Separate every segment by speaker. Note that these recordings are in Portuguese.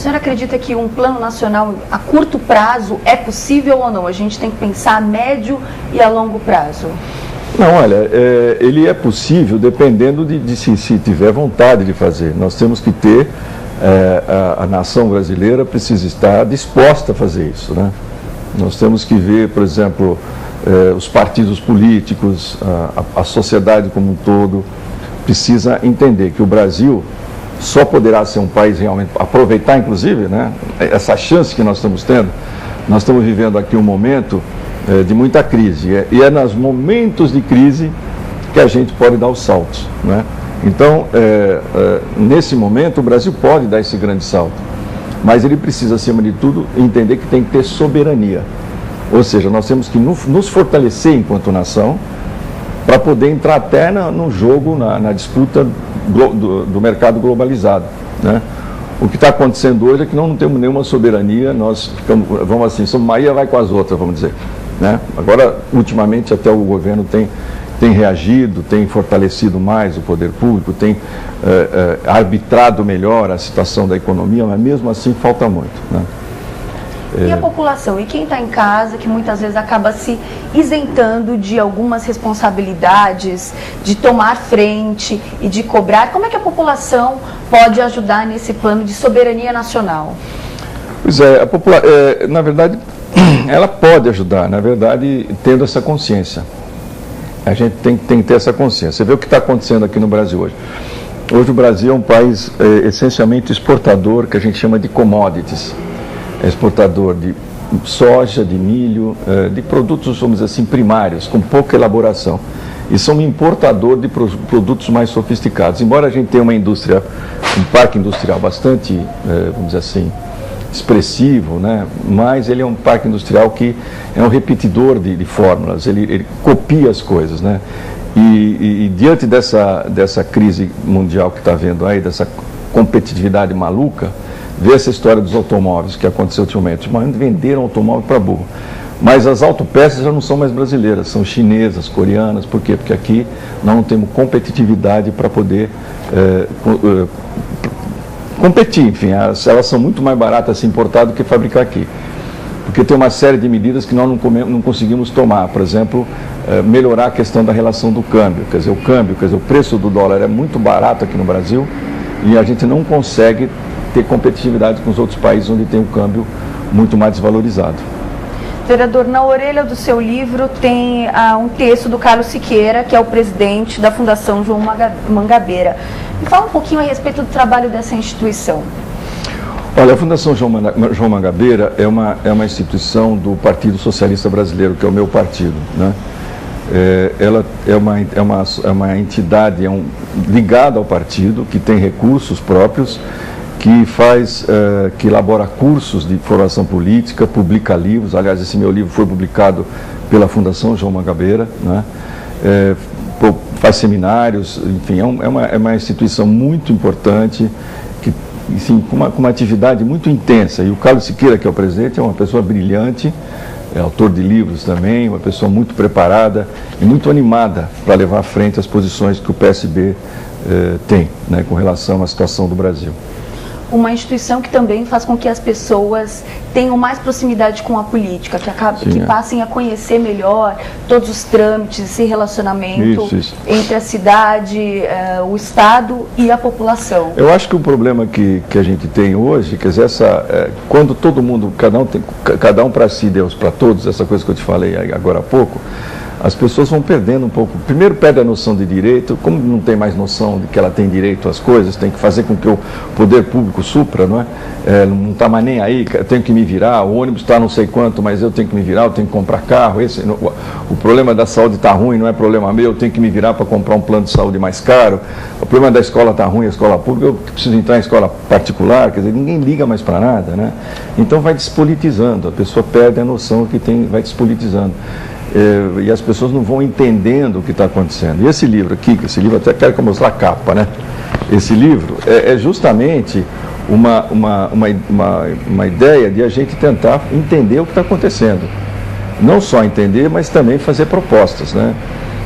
Speaker 1: senhor acredita que um plano nacional a curto prazo é possível ou não? A gente tem que pensar a médio e a longo prazo.
Speaker 2: Não, olha, ele é possível dependendo de se tiver vontade de fazer. Nós temos que ter, a nação brasileira precisa estar disposta a fazer isso, né? Nós temos que ver, por exemplo, os partidos políticos, a sociedade como um todo, precisa entender que o Brasil só poderá ser um país realmente, aproveitar inclusive, né, essa chance que nós estamos tendo. Nós estamos vivendo aqui um momento de muita crise, e é nos momentos de crise que a gente pode dar os saltos, né? Então, nesse momento, o Brasil pode dar esse grande salto, mas ele precisa, acima de tudo, entender que tem que ter soberania, ou seja, nós temos que nos fortalecer enquanto nação, para poder entrar até no jogo, na disputa do mercado globalizado, né? O que está acontecendo hoje é que não temos nenhuma soberania, nós ficamos, vamos assim, somos Maria vai com as outras, vamos dizer, né? Agora, ultimamente, até o governo tem reagido, tem fortalecido mais o poder público, tem arbitrado melhor a situação da economia, mas mesmo assim falta muito, né?
Speaker 1: E a população? E quem está em casa, que muitas vezes acaba se isentando de algumas responsabilidades, de tomar frente e de cobrar, como é que a população pode ajudar nesse plano de soberania nacional?
Speaker 2: Pois é, na verdade, ela pode ajudar, na verdade, tendo essa consciência. A gente tem que ter essa consciência. Você vê o que está acontecendo aqui no Brasil hoje. Hoje o Brasil é um país essencialmente exportador, que a gente chama de commodities. É exportador de soja, de milho, de produtos, vamos dizer assim, primários, com pouca elaboração. E são um importador de produtos mais sofisticados. Embora a gente tenha uma indústria, um parque industrial bastante, vamos dizer assim, expressivo, né? Mas ele é um parque industrial que é um repetidor de fórmulas, ele copia as coisas, né? E diante dessa crise mundial que está havendo aí, dessa competitividade maluca, vê essa história dos automóveis que aconteceu ultimamente. Mas venderam automóvel para burro. Mas as autopeças já não são mais brasileiras, são chinesas, coreanas. Por quê? Porque aqui nós não temos competitividade para poder competir. Enfim, elas são muito mais baratas a se importar do que fabricar aqui. Porque tem uma série de medidas que nós não conseguimos tomar. Por exemplo, melhorar a questão da relação do câmbio. Quer dizer, o preço do dólar é muito barato aqui no Brasil e a gente não consegue ter competitividade com os outros países onde tem o câmbio muito mais desvalorizado.
Speaker 1: Vereador, na orelha do seu livro tem um texto do Carlos Siqueira, que é o presidente da Fundação João Mangabeira. Me fala um pouquinho a respeito do trabalho dessa instituição.
Speaker 2: Olha, a Fundação João Mangabeira é uma instituição do Partido Socialista Brasileiro, que é o meu partido, né? Ela é uma entidade ligada ao partido, que tem recursos próprios, que elabora cursos de formação política, publica livros. Aliás, esse meu livro foi publicado pela Fundação João Mangabeira, né? Faz seminários, enfim, é uma instituição muito importante, que, enfim, com uma atividade muito intensa. E o Carlos Siqueira, que é o presidente, é uma pessoa brilhante, é autor de livros também, uma pessoa muito preparada e muito animada para levar à frente as posições que o PSB tem, né, com relação à situação do Brasil.
Speaker 1: Uma instituição que também faz com que as pessoas tenham mais proximidade com a política, que passem a conhecer melhor todos os trâmites, esse relacionamento entre a cidade, o Estado e a população. Eu
Speaker 2: acho que o problema que a gente tem hoje, quer dizer, quando todo mundo, cada um para si, Deus para todos, essa coisa que eu te falei agora há pouco, as pessoas vão perdendo um pouco. Primeiro perde a noção de direito, como não tem mais noção de que ela tem direito às coisas, tem que fazer com que o poder público supra, não é? Não está mais nem aí, eu tenho que me virar, o ônibus está não sei quanto, mas eu tenho que me virar, eu tenho que comprar carro, o problema da saúde está ruim, não é problema meu, eu tenho que me virar para comprar um plano de saúde mais caro, o problema da escola está ruim, a escola pública, eu preciso entrar em escola particular, quer dizer, ninguém liga mais para nada, né? Então vai despolitizando, a pessoa perde a noção que tem, vai despolitizando. E as pessoas não vão entendendo o que está acontecendo. E esse livro aqui, esse livro até quero que eu mostre a capa, né? Esse livro é justamente uma ideia de a gente tentar entender o que está acontecendo. Não só entender, mas também fazer propostas, né?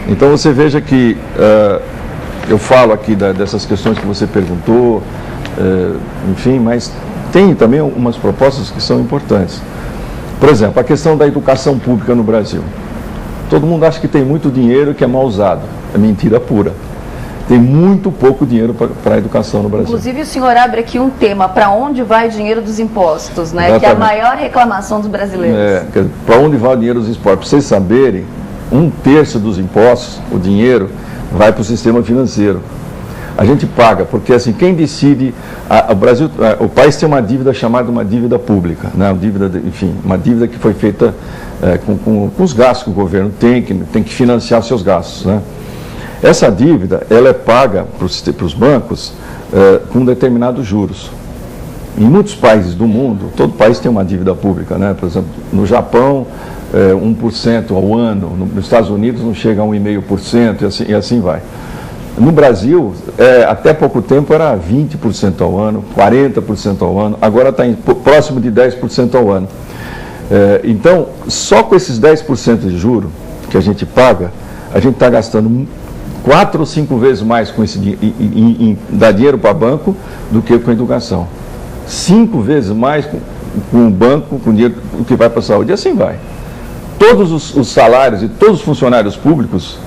Speaker 2: Então você veja que eu falo aqui dessas questões que você perguntou, enfim, mas tem também umas propostas que são importantes. Por exemplo, a questão da educação pública no Brasil. Todo mundo acha que tem muito dinheiro que é mal usado. É mentira pura. Tem muito pouco dinheiro para a educação no Brasil.
Speaker 1: Inclusive, o senhor abre aqui um tema, para onde vai o dinheiro dos impostos, né?
Speaker 2: Exatamente.
Speaker 1: Que é a maior reclamação dos brasileiros.
Speaker 2: Para onde vai o dinheiro dos impostos? Para vocês saberem, 1/3 dos impostos, o dinheiro, vai para o sistema financeiro. A gente paga, porque assim, quem decide, o país tem uma dívida chamada uma dívida pública, né? Uma dívida que foi feita com os gastos que o governo tem que financiar os seus gastos, né? Essa dívida, ela é paga para os bancos com determinados juros. Em muitos países do mundo, todo país tem uma dívida pública, né? Por exemplo, no Japão, 1% ao ano, nos Estados Unidos não chega a 1,5% e assim vai. No Brasil, até pouco tempo era 20% ao ano, 40% ao ano, agora está próximo de 10% ao ano. Então, só com esses 10% de juro que a gente paga, a gente está gastando 4 ou 5 vezes mais com esse dar dinheiro para banco do que com a educação. 5 vezes mais com o banco, com dinheiro que vai para a saúde. E assim vai. Todos os salários e todos os funcionários públicos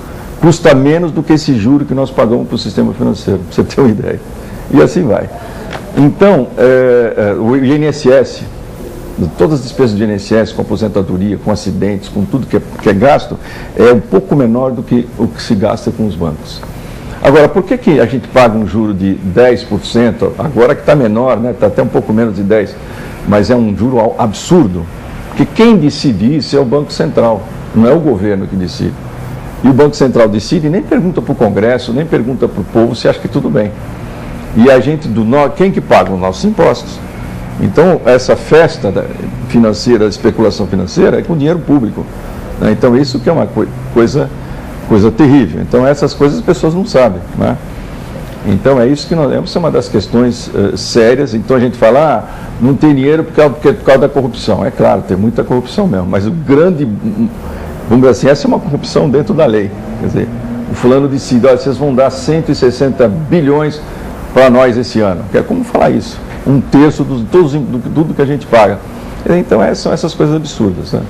Speaker 2: custa menos do que esse juro que nós pagamos para o sistema financeiro, para você ter uma ideia. E assim vai. Então, o INSS, todas as despesas do INSS, com aposentadoria, com acidentes, com tudo que é gasto, é um pouco menor do que o que se gasta com os bancos. Agora, por que a gente paga um juro de 10%, agora que está menor, né? Está até um pouco menos de 10%, mas é um juro absurdo? Porque quem decide isso é o Banco Central, não é o governo que decide. E o Banco Central decide e nem pergunta para o Congresso, nem pergunta para o povo se acha que tudo bem. E a gente, quem que paga? Os nossos impostos. Então, essa festa financeira, especulação financeira, é com dinheiro público, né? Então, isso que é uma coisa terrível. Então, essas coisas as pessoas não sabem, né? Então, é isso que essa é uma das questões sérias. Então, a gente fala, não tem dinheiro por causa da corrupção. É claro, tem muita corrupção mesmo, mas o grande, vamos dizer assim, essa é uma corrupção dentro da lei. Quer dizer, o fulano decide, olha, vocês vão dar 160 bilhões para nós esse ano. Como falar isso? 1/3 de tudo que a gente paga. Então, são essas coisas absurdas, né?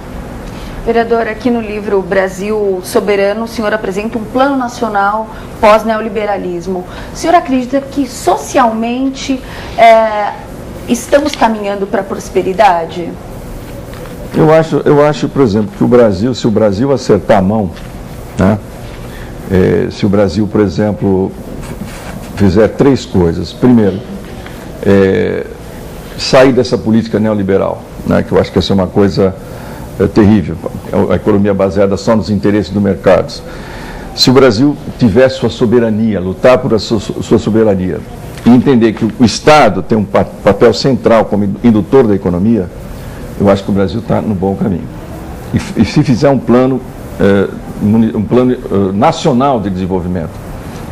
Speaker 1: Vereador, aqui no livro Brasil Soberano, o senhor apresenta um plano nacional pós-neoliberalismo. O senhor acredita que socialmente estamos caminhando para a prosperidade?
Speaker 2: Eu acho, por exemplo, que se o Brasil acertar a mão, né? Se o Brasil, por exemplo, fizer 3 coisas. Primeiro, sair dessa política neoliberal, né? Que eu acho que essa é uma coisa terrível, a economia baseada só nos interesses do mercado. Se o Brasil tiver sua soberania, lutar por a sua soberania e entender que o Estado tem um papel central como indutor da economia, eu acho que o Brasil está no bom caminho. E se fizer um plano nacional de desenvolvimento,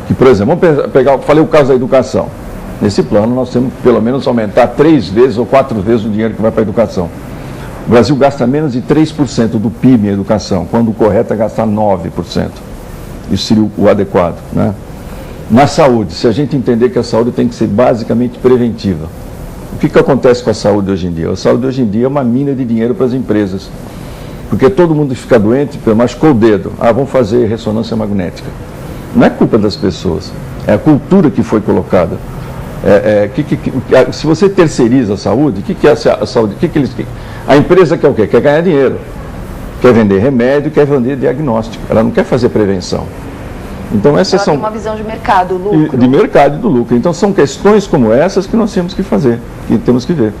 Speaker 2: que, por exemplo, vamos falei o caso da educação. Nesse plano nós temos que pelo menos aumentar 3 vezes ou 4 vezes o dinheiro que vai para a educação. O Brasil gasta menos de 3% do PIB em educação, quando o correto é gastar 9%. Isso seria o adequado, né? Na saúde, se a gente entender que a saúde tem que ser basicamente preventiva. O que acontece com a saúde hoje em dia? A saúde hoje em dia é uma mina de dinheiro para as empresas. Porque todo mundo fica doente, machucou o dedo. Vamos fazer ressonância magnética. Não é culpa das pessoas, é a cultura que foi colocada. Se você terceiriza a saúde, o que é a saúde? A empresa quer o quê? Quer ganhar dinheiro. Quer vender remédio, quer vender diagnóstico. Ela não quer fazer prevenção. Então, essas são...
Speaker 1: uma visão de mercado, lucro.
Speaker 2: De mercado e do lucro. Então, são questões como essas que nós temos que fazer, que temos que ver.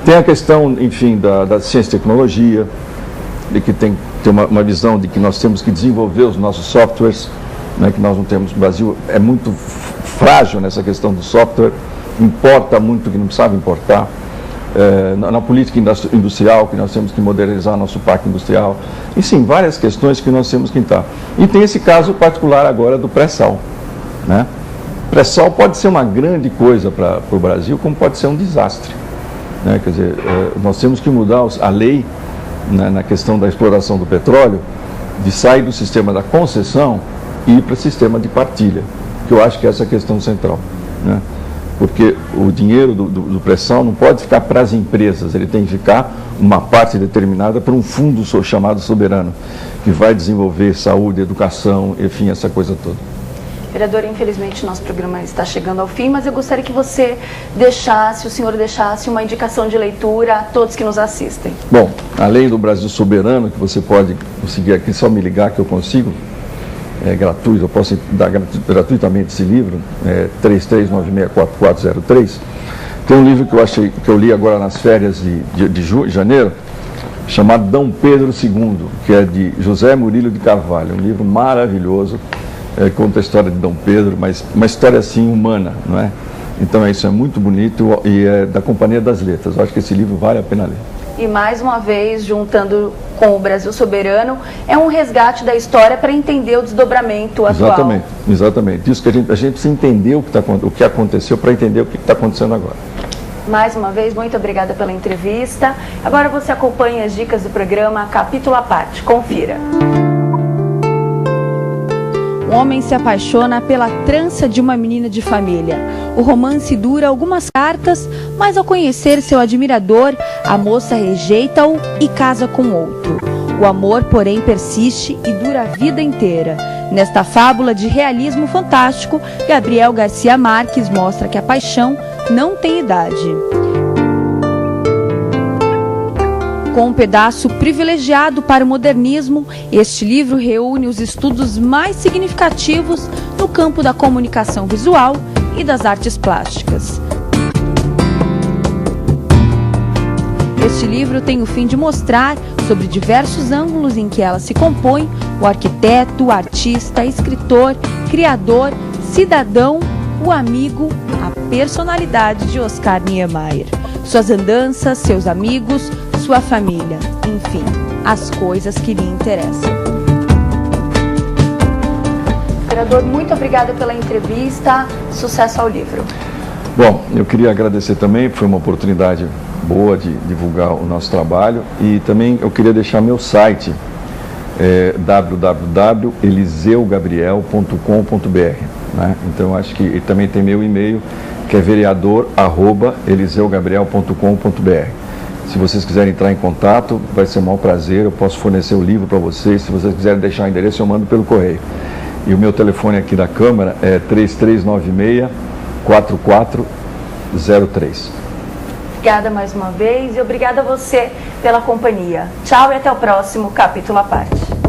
Speaker 2: Tem a questão, enfim, da ciência e tecnologia, de que tem uma visão de que nós temos que desenvolver os nossos softwares, né, que nós não temos. O Brasil é muito frágil nessa questão do software, importa muito que não precisava importar. Na política industrial, que nós temos que modernizar nosso parque industrial. E sim, várias questões que nós temos que entrar. E tem esse caso particular agora do pré-sal, né? Pré-sal pode ser uma grande coisa para o Brasil, como pode ser um desastre, né? Quer dizer, nós temos que mudar a lei, né, na questão da exploração do petróleo, de sair do sistema da concessão e ir para o sistema de partilha, que eu acho que essa é a questão central, né? porque o dinheiro do pré-sal não pode ficar para as empresas, ele tem que ficar uma parte determinada para um fundo chamado soberano, que vai desenvolver saúde, educação, enfim, essa coisa toda.
Speaker 1: Vereador, infelizmente nosso programa está chegando ao fim, mas eu gostaria que você deixasse, o senhor deixasse uma indicação de leitura a todos que nos assistem.
Speaker 2: Bom, além do Brasil Soberano, que você pode conseguir aqui, só me ligar que eu consigo, é gratuito, eu posso dar gratuitamente esse livro, 33964403. Tem um livro que eu li agora nas férias de janeiro, chamado D. Pedro II, que é de José Murilo de Carvalho, um livro maravilhoso, conta a história de D. Pedro, mas uma história assim humana, não é? Então isso é muito bonito e é da Companhia das Letras. Eu acho que esse livro vale a pena ler.
Speaker 1: E mais uma vez, juntando com o Brasil Soberano, é um resgate da história para entender o desdobramento atual.
Speaker 2: Exatamente. Isso que a gente precisa entender o que aconteceu para entender o que está acontecendo agora.
Speaker 1: Mais uma vez, muito obrigada pela entrevista. Agora você acompanha as dicas do programa Capítulo à Parte. Confira. Um homem se apaixona pela trança de uma menina de família. O romance dura algumas cartas, mas ao conhecer seu admirador, a moça rejeita-o e casa com outro. O amor, porém, persiste e dura a vida inteira. Nesta fábula de realismo fantástico, Gabriel Garcia Marques mostra que a paixão não tem idade. Com um pedaço privilegiado para o modernismo, este livro reúne os estudos mais significativos no campo da comunicação visual e das artes plásticas. Este livro tem o fim de mostrar, sobre diversos ângulos em que ela se compõe, o arquiteto, o artista, escritor, criador, cidadão, o amigo, a personalidade de Oscar Niemeyer. Suas andanças, seus amigos, sua família, enfim, as coisas que lhe interessam. Vereador, muito obrigada pela entrevista, sucesso ao livro.
Speaker 2: Bom, eu queria agradecer também, foi uma oportunidade boa de divulgar o nosso trabalho e também eu queria deixar meu site, www.eliseugabriel.com.br, né? Então acho que também tem meu e-mail, que é vereador@eliseugabriel.com.br. Se vocês quiserem entrar em contato, vai ser um maior prazer, eu posso fornecer o livro para vocês. Se vocês quiserem deixar o endereço, eu mando pelo correio. E o meu telefone aqui da Câmara é 3396-4403.
Speaker 1: Obrigada mais uma vez e obrigada a você pela companhia. Tchau e até o próximo Capítulo à Parte.